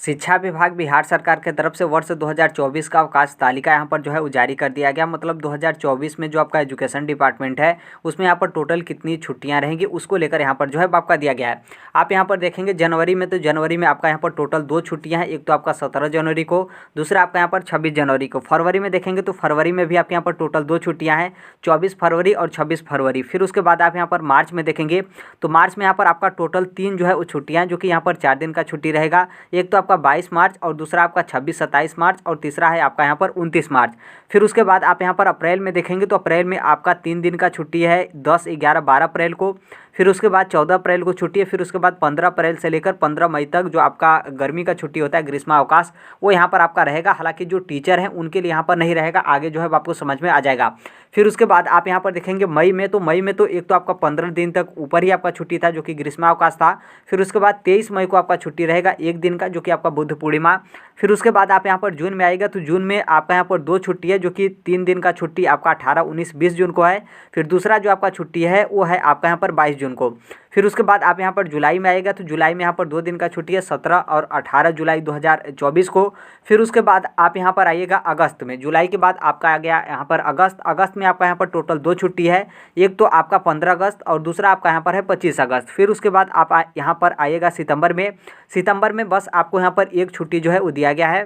शिक्षा विभाग बिहार सरकार के तरफ से वर्ष 2024 का अवकाश तालिका यहाँ पर जो है वो जारी कर दिया गया। मतलब 2024 में जो आपका एजुकेशन डिपार्टमेंट है उसमें यहाँ पर टोटल कितनी छुट्टियाँ रहेंगी उसको लेकर यहाँ पर जो है आपका दिया गया है। आप यहाँ पर देखेंगे जनवरी में, तो जनवरी में आपका यहाँ पर टोटल 2 छुट्टियाँ हैं। एक तो आपका 17 जनवरी को, दूसरा आपका यहाँ पर 26 जनवरी को। फरवरी में देखेंगे तो फरवरी में भी आपके यहाँ पर टोटल 2 छुट्टियाँ हैं, 24 फरवरी और 26 फरवरी। फिर उसके बाद आप यहाँ पर मार्च में देखेंगे तो मार्च में यहाँ पर आपका टोटल 3 जो है वो छुट्टियाँ, जो कि यहाँ पर 4 दिन का छुट्टी रहेगा। एक तो आपका 22 मार्च और दूसरा आपका 26-27 मार्च और तीसरा है आपका यहाँ पर 29 मार्च। फिर उसके बाद आप यहाँ पर अप्रैल में देखेंगे तो अप्रैल में आपका 3 दिन का छुट्टी है, 10, 11, 12 अप्रैल को। फिर उसके बाद 14 अप्रैल को छुट्टी है। फिर उसके बाद 15 अप्रैल से लेकर 15 मई तक जो आपका गर्मी का छुट्टी होता है, ग्रीष्मावकाश, वो यहाँ पर आपका रहेगा। हालांकि जो टीचर हैं उनके लिए यहाँ पर नहीं रहेगा, आगे जो है आपको समझ में आ जाएगा। फिर उसके बाद आप यहाँ पर देखेंगे मई में तो एक तो आपका 15 दिन तक ऊपर ही आपका छुट्टी था जो कि ग्रीष्मावकाश था। फिर उसके बाद 23 मई को आपका छुट्टी रहेगा 1 दिन का, जो कि आपका बुद्ध पूर्णिमा। फिर उसके बाद आप यहाँ पर जून में आएगा तो जून में आपका यहाँ पर 2 छुट्टी है, जो कि 3 दिन का छुट्टी आपका 18, 19, 20 जून को है। फिर दूसरा जो आपका छुट्टी है वो है आपका यहाँ पर 22 जून को। फिर उसके बाद आप यहाँ पर जुलाई में आएगा तो जुलाई में यहाँ पर 2 दिन का छुट्टी है, 17 और 18 जुलाई 2024 को। फिर उसके बाद आप यहाँ पर आइएगा अगस्त में। जुलाई के बाद आपका आ गया यहाँ पर अगस्त। अगस्त में आपका यहाँ पर टोटल 2 छुट्टी है, एक तो आपका 15 अगस्त और दूसरा आपका यहाँ पर है 25 अगस्त। फिर उसके बाद आप यहाँ पर आइएगा सितंबर में। सितंबर में बस आपको यहाँ पर 1 छुट्टी जो है वो दिया गया है।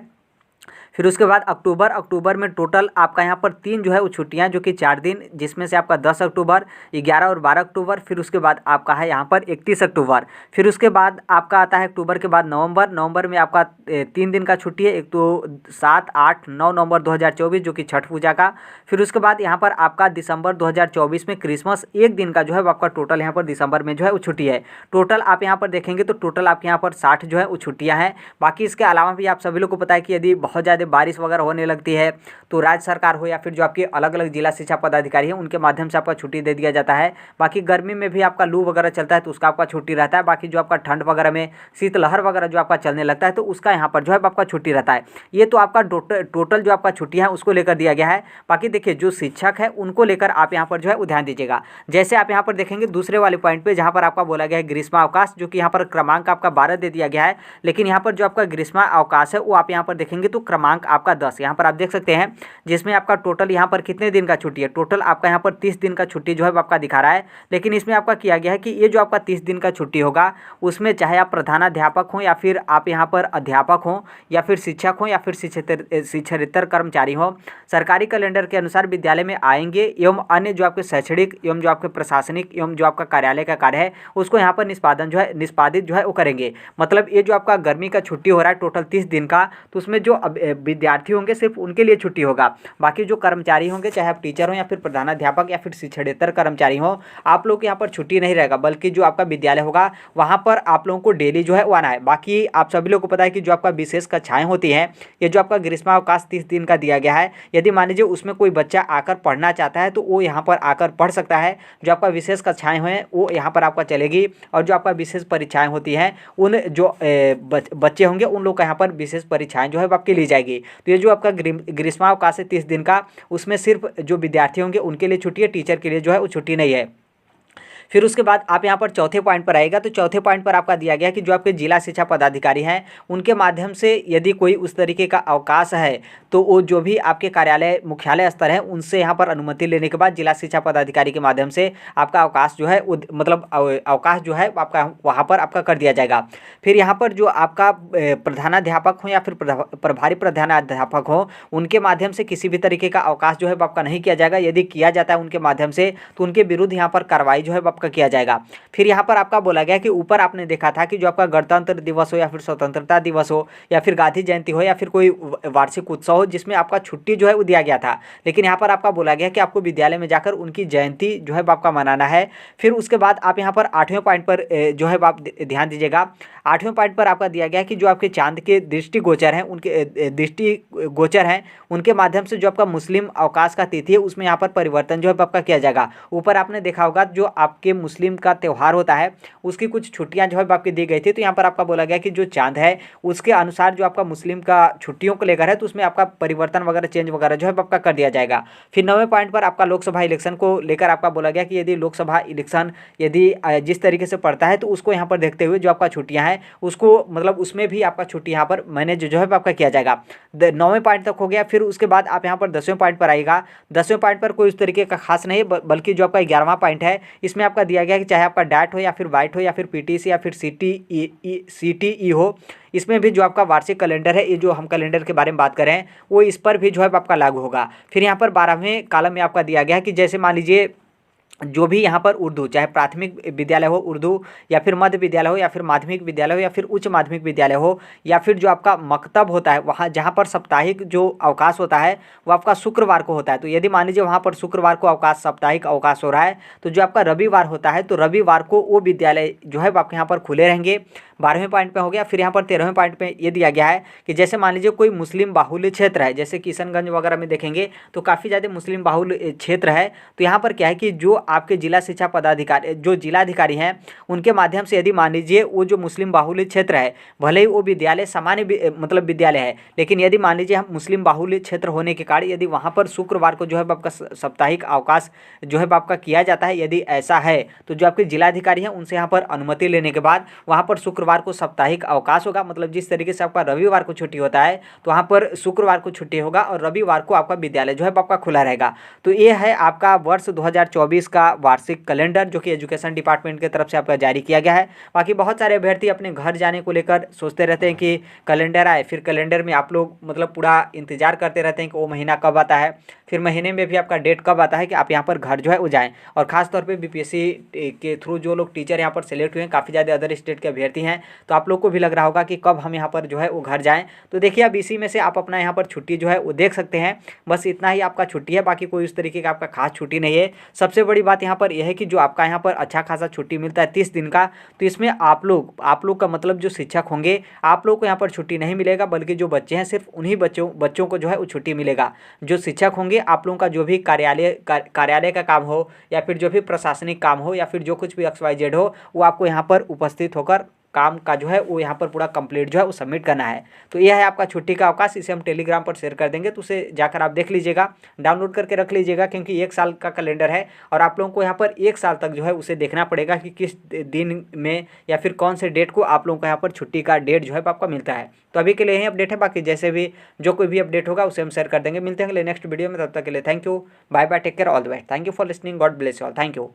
फिर उसके बाद अक्टूबर में टोटल आपका यहाँ पर 3 जो है वो छुट्टियाँ, जो कि 4 दिन, जिसमें से आपका 10 अक्टूबर, 11 और 12 अक्टूबर। फिर उसके बाद आपका है यहाँ पर 31 अक्टूबर। फिर उसके बाद आपका आता है अक्टूबर के बाद नवंबर में आपका 3 दिन का छुट्टी है, एक तो 7, 8, 9 नवंबर 2024 जो कि छठ पूजा का। फिर उसके बाद यहाँ पर आपका दिसंबर 2024 में क्रिसमस 1 दिन का जो है आपका टोटल यहाँ पर दिसंबर में जो है वो छुट्टी है। टोटल आप यहाँ पर देखेंगे तो टोटल आपके यहाँ पर 60 जो है वो छुट्टियाँ हैं। बाकी इसके अलावा भी आप सभी लोग को पता है कि यदि बहुत ज़्यादा बारिश वगैरह होने लगती है तो राज्य सरकार हो या फिर जो आपके अलग अलग जिला शिक्षा पदाधिकारी हैं उनके माध्यम से आपका छुट्टी दे दिया जाता है। बाकी गर्मी में भी आपका लू वगैरह चलता है तो उसका आपका छुट्टी रहता है। बाकी जो आपका ठंड वगैरह में शीतलहर वगैरह जो आपका चलने लगता है तो उसका यहाँ पर जो है आपका छुट्टी रहता है। ये तो आपका टोटल जो आपका छुट्टियाँ हैं उसको लेकर दिया गया है। बाकी देखिए जो शिक्षक है उनको लेकर आप यहाँ पर जो है वो ध्यान दीजिएगा। जैसे आप यहाँ पर देखेंगे दूसरे वाले पॉइंट पर जहाँ पर आपका बोला गया है ग्रीष्मावकाश, जो कि यहाँ पर क्रमांक आपका 12 दे दिया गया है, लेकिन यहाँ पर जो आपका ग्रीष्मावकाश है वो आप यहाँ पर देखेंगे तो क्रमांक आपका 10 यहाँ पर आप देख सकते हैं, जिसमें आपका टोटल यहाँ पर कितने दिन का छुट्टी है। टोटल आपका यहाँ पर 30 दिन का छुट्टी जो है आपका दिखा रहा है। लेकिन इसमें आपका किया गया है कि ये जो आपका 30 दिन का छुट्टी होगा उसमें चाहे आप प्रधानाध्यापक हों या फिर आप यहाँ पर अध्यापक हों या फिर शिक्षक हों या फिर शिक्षकेतर कर्मचारी हों, सरकारी कैलेंडर के अनुसार विद्यालय में आएंगे एवं अन्य जो आपके शैक्षणिक एवं जो आपके प्रशासनिक एवं जो आपका कार्यालय का कार्य है उसको यहाँ पर निष्पादित जो है वो करेंगे। मतलब ये जो आपका गर्मी का छुट्टी हो रहा है टोटल 30 दिन का, तो उसमें जो विद्यार्थी होंगे सिर्फ उनके लिए छुट्टी होगा। बाकी जो कर्मचारी होंगे चाहे आप टीचर हो या फिर प्रधानाध्यापक या फिर शिक्षकेतर कर्मचारी हो, आप लोग यहाँ पर छुट्टी नहीं रहेगा, बल्कि जो आपका विद्यालय होगा वहाँ पर आप लोगों को डेली जो है वो आना है। बाकी आप सभी लोग को पता है कि जो आपका विशेष कक्षाएं होती हैं, ये जो आपका ग्रीष्मावकाश 30 दिन का दिया गया है, यदि मान लीजिए उसमें कोई बच्चा आकर पढ़ना चाहता है तो वो यहाँ पर आकर पढ़ सकता है। जो आपका विशेष कक्षाएं हैं वो यहाँ पर आपका चलेगी, और जो आपका विशेष परीक्षाएं होती हैं उन जो बच्चे होंगे उन लोग का यहाँ पर विशेष परीक्षाएं जो है आपकी ली जाएगी। तो ये जो आपका ग्रीष्मावकाश है 30 दिन का, उसमें सिर्फ जो विद्यार्थी होंगे उनके लिए छुट्टी है, टीचर के लिए जो है वो छुट्टी नहीं है। फिर उसके बाद आप यहाँ पर चौथे पॉइंट पर आएगा तो चौथे पॉइंट पर आपका दिया गया कि जो आपके जिला शिक्षा पदाधिकारी हैं उनके माध्यम से यदि कोई उस तरीके का अवकाश है तो वो जो भी आपके कार्यालय मुख्यालय स्तर है उनसे यहाँ पर अनुमति लेने के बाद जिला शिक्षा पदाधिकारी के माध्यम से आपका अवकाश जो है मतलब अवकाश जो है आपका वहाँ पर आपका कर दिया जाएगा। फिर यहाँ पर जो आपका प्रधानाध्यापक हो या फिर प्रभारी प्रधानाध्यापक हो उनके माध्यम से किसी भी तरीके का अवकाश जो है आपका नहीं किया जाएगा। यदि किया जाता है उनके माध्यम से तो उनके विरुद्ध यहाँ पर कार्रवाई जो है आपका किया जाएगा। फिर यहाँ पर आपका बोला गया कि ऊपर आपने देखा था कि जो आपका गणतंत्र दिवस हो या फिर स्वतंत्रता दिवस हो या फिर गांधी जयंती हो या फिर कोई वार्षिक उत्सव हो जिसमें आपका छुट्टी जो है वो दिया गया था, लेकिन यहाँ पर आपका बोला गया कि आपको विद्यालय में जाकर उनकी जयंती जो है आपका मनाना है। फिर उसके बाद आप यहाँ पर 8वें पॉइंट पर जो है आप ध्यान दीजिएगा। 8वें पॉइंट पर आपका दिया गया कि जो आपके चांद के दृष्टिगोचर हैं उनके दृष्टिगोचर हैं उनके माध्यम से जो आपका मुस्लिम अवकाश का तिथि है उसमें यहाँ पर परिवर्तन जो है आपका किया जाएगा। ऊपर आपने देखा होगा जो आपके आपके मुस्लिम का त्यौहार होता है उसकी कुछ छुट्टियां जो है आपकी दी गई थी। तो यहाँ पर आपका बोला गया कि जो चांद है उसके अनुसार जो आपका मुस्लिम का छुट्टियों को लेकर है तो उसमें आपका परिवर्तन वगैरह चेंज वगैरह जो है आपका कर दिया जाएगा। फिर 9वें पॉइंट पर आपका लोकसभा इलेक्शन को लेकर आपका बोला गया कि यदि लोकसभा इलेक्शन यदि जिस तरीके से पड़ता है तो उसको यहाँ पर देखते हुए जो आपका छुट्टियां हैं उसको मतलब उसमें भी आपका छुट्टी यहाँ पर मैनेज जो है आपका किया जाएगा। 9वें पॉइंट तक हो गया। फिर उसके बाद आप यहाँ पर 10वें पॉइंट पर आएगा। 10वें पॉइंट पर कोई उस तरीके का खास नहीं बल्कि जो आपका 11वां पॉइंट है इसमें आपका दिया गया कि चाहे आपका डैट हो या फिर वाइट हो या फिर पीटीसी या फिर सीटीई हो, इसमें भी जो आपका वार्षिक कैलेंडर है, ये जो हम कैलेंडर के बारे में बात करें वो इस पर भी जो है आपका लागू होगा। फिर यहाँ पर 12वें कॉलम में आपका दिया गया है कि जैसे मान लीजिए जो भी यहाँ पर उर्दू चाहे प्राथमिक विद्यालय हो उर्दू या फिर मध्य विद्यालय हो या फिर माध्यमिक विद्यालय हो या फिर उच्च माध्यमिक विद्यालय हो या फिर जो आपका मकतब होता है वहाँ जहाँ पर साप्ताहिक जो अवकाश होता है वो आपका शुक्रवार को होता है। तो यदि मान लीजिए वहाँ पर शुक्रवार को अवकाश साप्ताहिक अवकाश हो रहा है तो जो आपका रविवार होता है तो रविवार को वो विद्यालय जो है आपके यहाँ पर खुले रहेंगे। 12वें पॉइंट पे हो गया। फिर यहाँ पर 13वें पॉइंट पे ये दिया गया है कि जैसे मान लीजिए कोई मुस्लिम बाहुल्य क्षेत्र है, जैसे किशनगंज वगैरह में देखेंगे तो काफ़ी ज़्यादा मुस्लिम बाहुल्य क्षेत्र है। तो यहाँ पर क्या है कि जो आपके जिला शिक्षा पदाधिकारी जो जिलाधिकारी हैं उनके माध्यम से यदि मान लीजिए वो जो मुस्लिम बाहुल्य क्षेत्र है भले ही वो विद्यालय सामान्य मतलब विद्यालय है, लेकिन यदि मान लीजिए हम मुस्लिम बाहुल्य क्षेत्र होने के कारण यदि वहाँ पर शुक्रवार को जो है आपका साप्ताहिक अवकाश जो है आपका किया जाता है, यदि ऐसा है तो जो आपके जिलाधिकारी हैं उनसे यहाँ पर अनुमति लेने के बाद वहाँ पर शुक्रवार को साप्ताहिक अवकाश होगा। मतलब जिस तरीके से आपका रविवार को छुट्टी होता है तो वहाँ पर शुक्रवार को छुट्टी होगा और रविवार को आपका विद्यालय जो है आपका खुला रहेगा। तो ये है आपका वर्ष 2024 का वार्षिक कैलेंडर जो कि एजुकेशन डिपार्टमेंट की तरफ से आपका जारी किया गया है। बाकी बहुत सारे अभ्यर्थी अपने घर जाने को लेकर सोचते रहते हैं कि कैलेंडर आए, फिर कैलेंडर में आप लोग मतलब पूरा इंतजार करते रहते हैं कि वो महीना कब आता है, फिर महीने में भी आपका डेट कब आता है कि आप यहाँ पर घर जो है वो जाएँ। और ख़ासतौर पर बीपीएससी के थ्रू जो लोग टीचर यहाँ पर सेलेक्ट हुए हैं काफ़ी ज़्यादा अदर स्टेट के अभ्यर्थी हैं, तो आप लोग को भी लग रहा होगा कि कब हम यहाँ पर जो है वो घर जाएं। तो देखिए अब इसी में से आप अपना यहाँ पर छुट्टी जो है वो देख सकते हैं। बस इतना ही आपका छुट्टी है, बाकी कोई उस तरीके का आपका खास छुट्टी नहीं है। सबसे बड़ी बात यहाँ पर यह है कि जो आपका यहाँ पर अच्छा खासा छुट्टी मिलता है 30 दिन का, तो इसमें आप लोग का मतलब जो शिक्षक होंगे आप लोग को यहाँ पर छुट्टी नहीं मिलेगा, बल्कि जो बच्चे हैं सिर्फ उन्हीं बच्चों को जो है वो छुट्टी मिलेगा। जो शिक्षक होंगे आप लोगों का जो भी कार्यालय का काम हो या फिर जो भी प्रशासनिक काम हो या फिर जो कुछ भी XYZ हो वो आपको यहाँ पर उपस्थित होकर काम का जो है वो यहाँ पर पूरा कंप्लीट जो है वो सबमिट करना है। तो यह है आपका छुट्टी का अवकाश। इसे हम टेलीग्राम पर शेयर कर देंगे, तो उसे जाकर आप देख लीजिएगा, डाउनलोड करके रख लीजिएगा, क्योंकि 1 साल का कैलेंडर है और आप लोगों को यहाँ पर 1 साल तक जो है उसे देखना पड़ेगा कि किस दिन में या फिर कौन से डेट को आप लोगों को यहाँ पर छुट्टी का डेट जो है आपका मिलता है। तो अभी के लिए यही अपडेट है, बाकी जैसे भी जो कोई भी अपडेट होगा उसे हम शेयर कर देंगे। मिलते हैं अगले नेक्स्ट वीडियो में, तब तक के लिए thank you, bye bye, take care, all the best. Thank you for listening, God bless you all, thank you.